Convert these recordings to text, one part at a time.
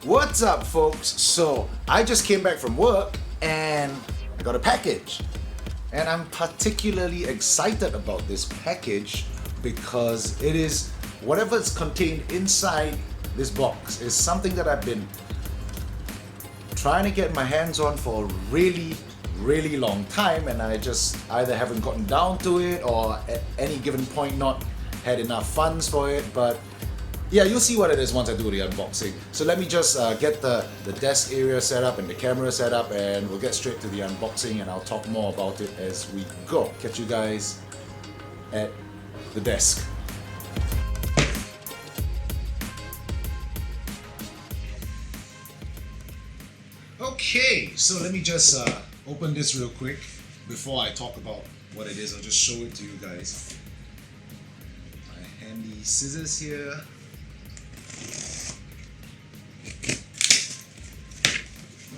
What's up, folks? So I just came back from work and I got a package, and I'm particularly excited about this package because it is whatever's contained inside this box is something that I've been trying to get my hands on for a really long time, and I just either haven't gotten down to it or at any given point not had enough funds for it. But yeah, you'll see what it is once I do the unboxing. So let me just get the desk area set up and the camera set up, and we'll get straight to the unboxing, and I'll talk more about it as we go. Catch you guys at the desk. Okay, so let me just open this real quick before I talk about what it is. I'll just show it to you guys. My handy scissors here.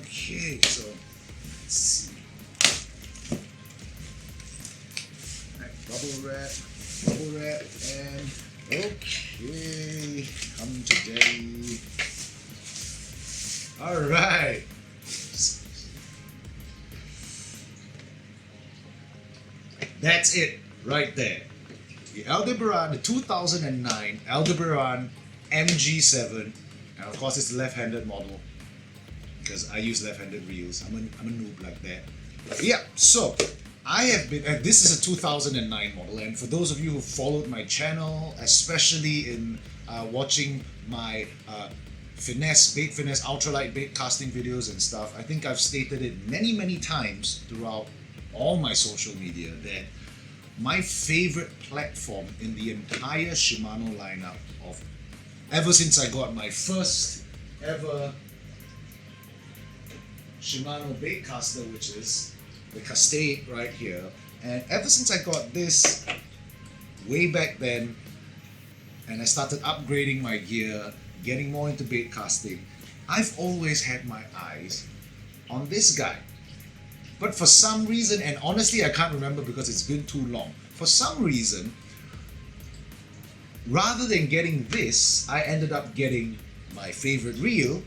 Okay, so let's see. Alright, bubble wrap, and okay, come to daddy. Alright. That's it, right there. The Aldebaran, the 2009 Aldebaran Mg7, and of course it's the left-handed model, because I use left-handed reels. I'm a noob like that. But yeah, so I have been, and this is a 2009 model, and for those of you who followed my channel, especially in watching my bait finesse, ultralight bait casting videos and stuff, I think I've stated it many times throughout all my social media that my favorite platform in the entire Shimano lineup of ever since I got my first ever Shimano baitcaster, which is the Castate right here, and ever since I got this way back then and I started upgrading my gear, getting more into bait casting, I've always had my eyes on this guy. But for some reason, and honestly I can't remember because it's been too long, for some reason, rather than getting this, I ended up getting my favorite reel,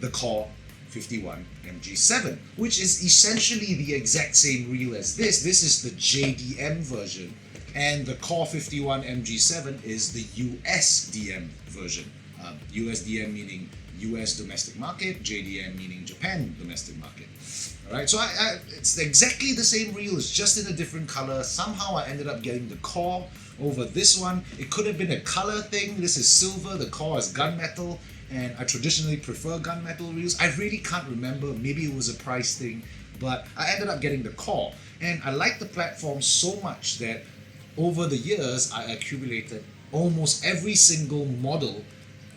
the Core 51 Mg7, which is essentially the exact same reel as this. This is the JDM version, and the Core 51 Mg7 is the USDM version. USDM meaning US domestic market, JDM meaning Japan domestic market. Alright, so it's exactly the same reel, it's just in a different color. Somehow I ended up getting the Core over this one. It could have been a color thing. This is silver, the Core is gunmetal, and I traditionally prefer gunmetal reels. I really can't remember, maybe it was a price thing, but I ended up getting the Core. And I like the platform so much that over the years I accumulated almost every single model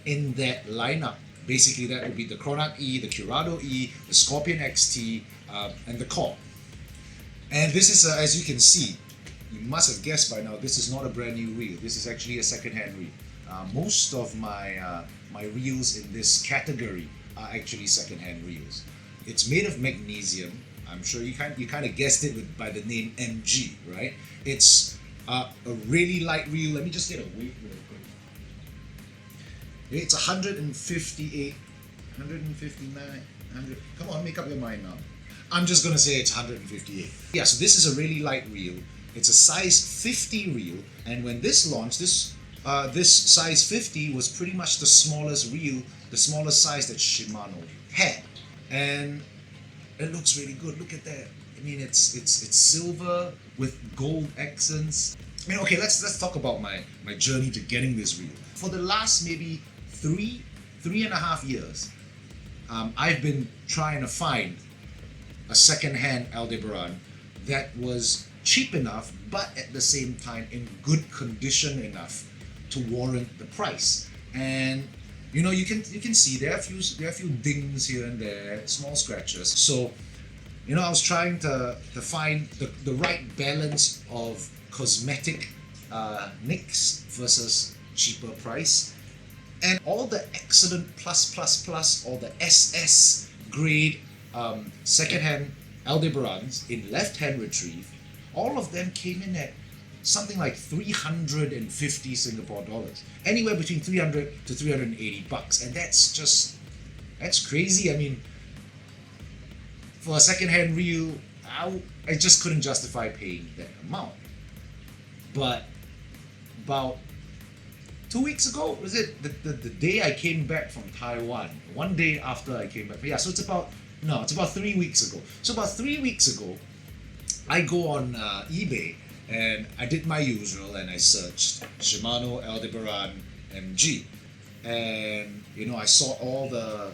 in that lineup. Basically that would be the Kronat E, the Curado E, the Scorpion XT, and the Core. And this is, as you can see, you must have guessed by now, this is not a brand new reel. This is actually a second-hand reel. Most of my my reels in this category are actually second-hand reels. It's made of magnesium. I'm sure you kind of guessed it by the name MG, right? It's a really light reel. Let me just get a weight real quick. It's 158, 159, 100. Come on, make up your mind now. I'm just gonna say it's 158. Yeah, so this is a really light reel. It's a size 50 reel, and when this launched, this size 50 was pretty much the smallest reel, the smallest size that Shimano had, and it looks really good. Look at that. I mean, it's silver with gold accents. I mean, okay, let's talk about my journey to getting this reel. For the last maybe three and a half years, I've been trying to find a second-hand Aldebaran that was cheap enough, but at the same time in good condition enough to warrant the price. And you know, you can see there are a few dings here and there, small scratches. So you know, I was trying to find the right balance of cosmetic nicks versus cheaper price, and all the excellent plus or the SS grade second-hand Aldebarans in left-hand retrieve, all of them came in at something like 350 Singapore dollars, anywhere between 300 to 380 bucks, and that's just That's crazy. I mean, for a second-hand reel, I just couldn't justify paying that amount. But about 2 weeks ago, was it the day I came back from Taiwan? One day after I came back. Yeah, so it's about 3 weeks ago. So about 3 weeks ago, I go on eBay and I did my usual and I searched Shimano Aldebaran Mg, and I saw all the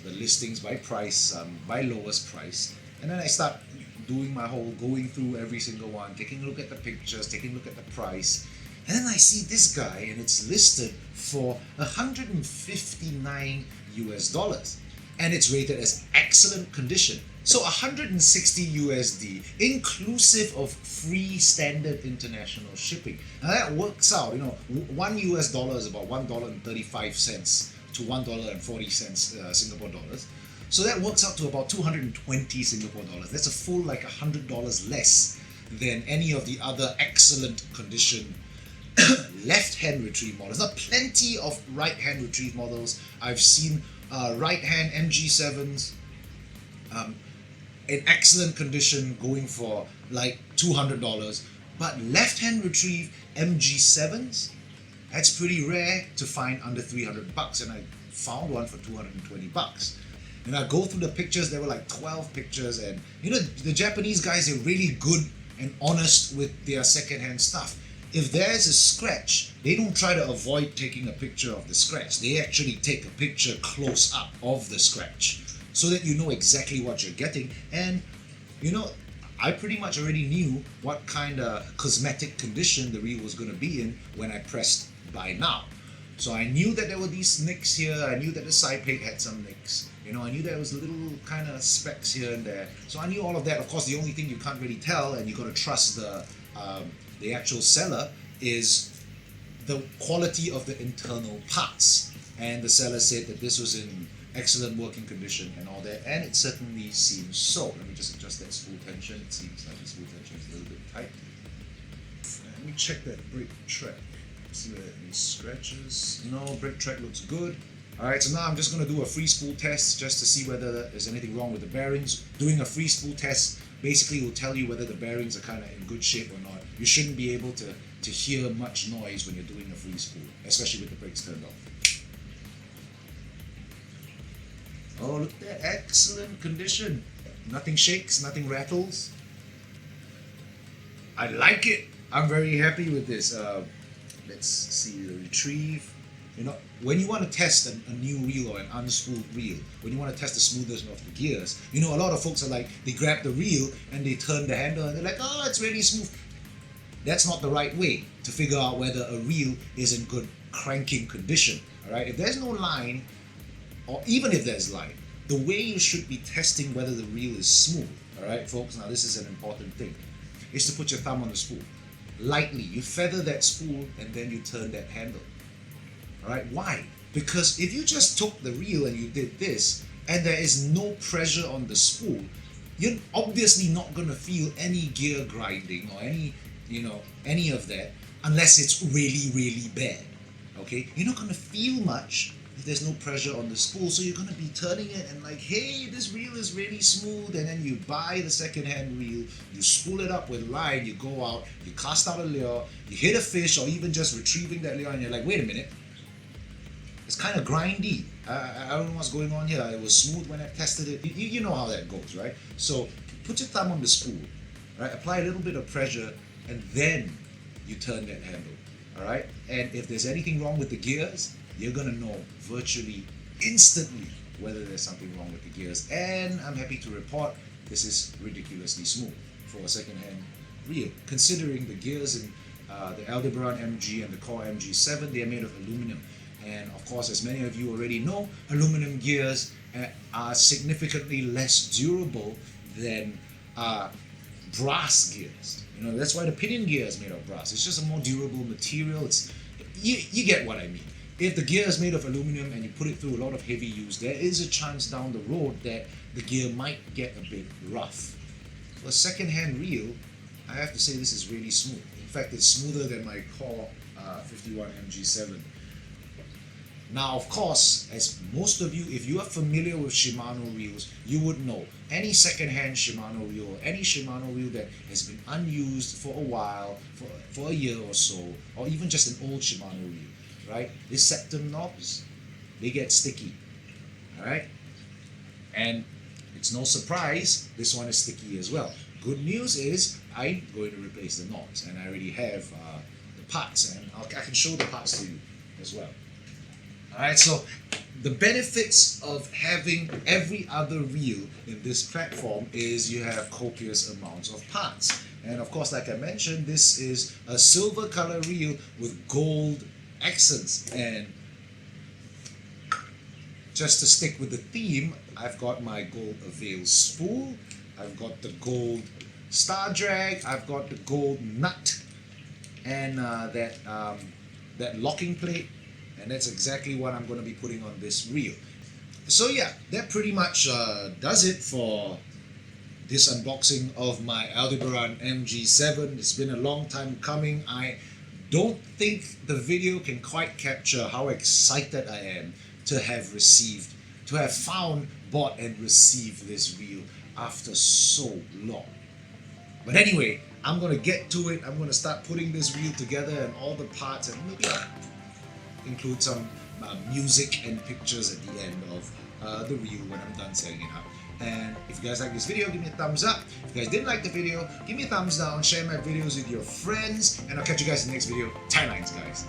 listings by price, by lowest price, and then I start doing my whole going through every single one, taking a look at the pictures, taking a look at the price, and then I see this guy and it's listed for $159, and it's rated as excellent condition. So 160 USD, inclusive of free standard international shipping. Now that works out, $1 is about $1.35 to $1.40 Singapore dollars. So that works out to about 220 Singapore dollars. That's a full like $100 less than any of the other excellent condition left-hand retrieve models. Now, plenty of right-hand retrieve models. I've seen right-hand MG7s in excellent condition going for like $200, but left-hand retrieve MG7s, that's pretty rare to find under $300, and I found one for $220. And I go through the pictures, there were like 12 pictures, and the Japanese guys, they're really good and honest with their second-hand stuff. If there's a scratch, they don't try to avoid taking a picture of the scratch. They actually take a picture close up of the scratch so that you know exactly what you're getting. And I pretty much already knew what kind of cosmetic condition the reel was going to be in when I pressed buy now. So I knew that there were these nicks here, I knew that the side plate had some nicks, I knew there was little kind of specks here and there. So I knew all of that. Of course, the only thing you can't really tell, and you got to trust the actual seller, is the quality of the internal parts. And the seller said that this was in excellent working condition and all that, and it certainly seems so. Let me just adjust that spool tension. It seems like the spool tension is a little bit tight. Let me check that brake track. See whether any scratches. No, brake track looks good. Alright, so now I'm just going to do a free spool test just to see whether there's anything wrong with the bearings. Doing a free spool test basically will tell you whether the bearings are kind of in good shape or not. You shouldn't be able to hear much noise when you're doing a free spool, especially with the brakes turned off. Oh, look at that, excellent condition. Nothing shakes, nothing rattles. I like it. I'm very happy with this. Let's see the retrieve. When you want to test a new reel or an unspooled reel, when you want to test the smoothness of the gears, a lot of folks are like, they grab the reel and they turn the handle and they're like, oh, it's really smooth. That's not the right way to figure out whether a reel is in good cranking condition. Alright, if there's no line, or even if there's line, the way you should be testing whether the reel is smooth, alright folks, now this is an important thing, is to put your thumb on the spool. Lightly, you feather that spool and then you turn that handle. Alright, why? Because if you just took the reel and you did this, and there is no pressure on the spool, you're obviously not going to feel any gear grinding or any of that unless it's really, really bad. Okay? You're not going to feel much if there's no pressure on the spool, so you're going to be turning it and like, hey, this reel is really smooth, and then you buy the second-hand reel, you spool it up with line, you go out, you cast out a lure, you hit a fish, or even just retrieving that lure, and you're like, wait a minute, it's kind of grindy. I don't know what's going on here. It was smooth when I tested it. You know how that goes, right? So put your thumb on the spool, right? Apply a little bit of pressure, and then you turn that handle, all right? And if there's anything wrong with the gears, you're gonna know virtually instantly whether there's something wrong with the gears. And I'm happy to report this is ridiculously smooth for a second-hand reel, considering the gears in the Aldebaran MG and the Core Mg7, they are made of aluminum. And of course, as many of you already know, aluminum gears are significantly less durable than brass gears. That's why the pinion gear is made of brass. It's just a more durable material. You get what I mean. If the gear is made of aluminum and you put it through a lot of heavy use, there is a chance down the road that the gear might get a bit rough. For a second-hand reel, I have to say this is really smooth. In fact, it's smoother than my Core 51 Mg7. Now, of course, as most of you, if you are familiar with Shimano reels, you would know any second-hand Shimano reel, or any Shimano reel that has been unused for a while, for a year or so, or even just an old Shimano reel, right? These septum knobs, they get sticky, all right? And it's no surprise, this one is sticky as well. Good news is I'm going to replace the knobs, and I already have the parts, and I can show the parts to you as well. Alright, so the benefits of having every other reel in this platform is you have copious amounts of parts. And of course, like I mentioned, this is a silver color reel with gold accents. And just to stick with the theme, I've got my gold avail spool, I've got the gold star drag, I've got the gold nut, and that locking plate. And that's exactly what I'm going to be putting on this reel. So yeah, that pretty much does it for this unboxing of my Aldebaran Mg7. It's been a long time coming. I don't think the video can quite capture how excited I am to have received, to have found, bought and received this reel after so long. But anyway, I'm going to get to it. I'm going to start putting this reel together and all the parts, and maybe include some music and pictures at the end of the reel when I'm done setting it up. And if you guys like this video, give me a thumbs up. If you guys didn't like the video, give me a thumbs down, share my videos with your friends, and I'll catch you guys in the next video. Timelines, guys.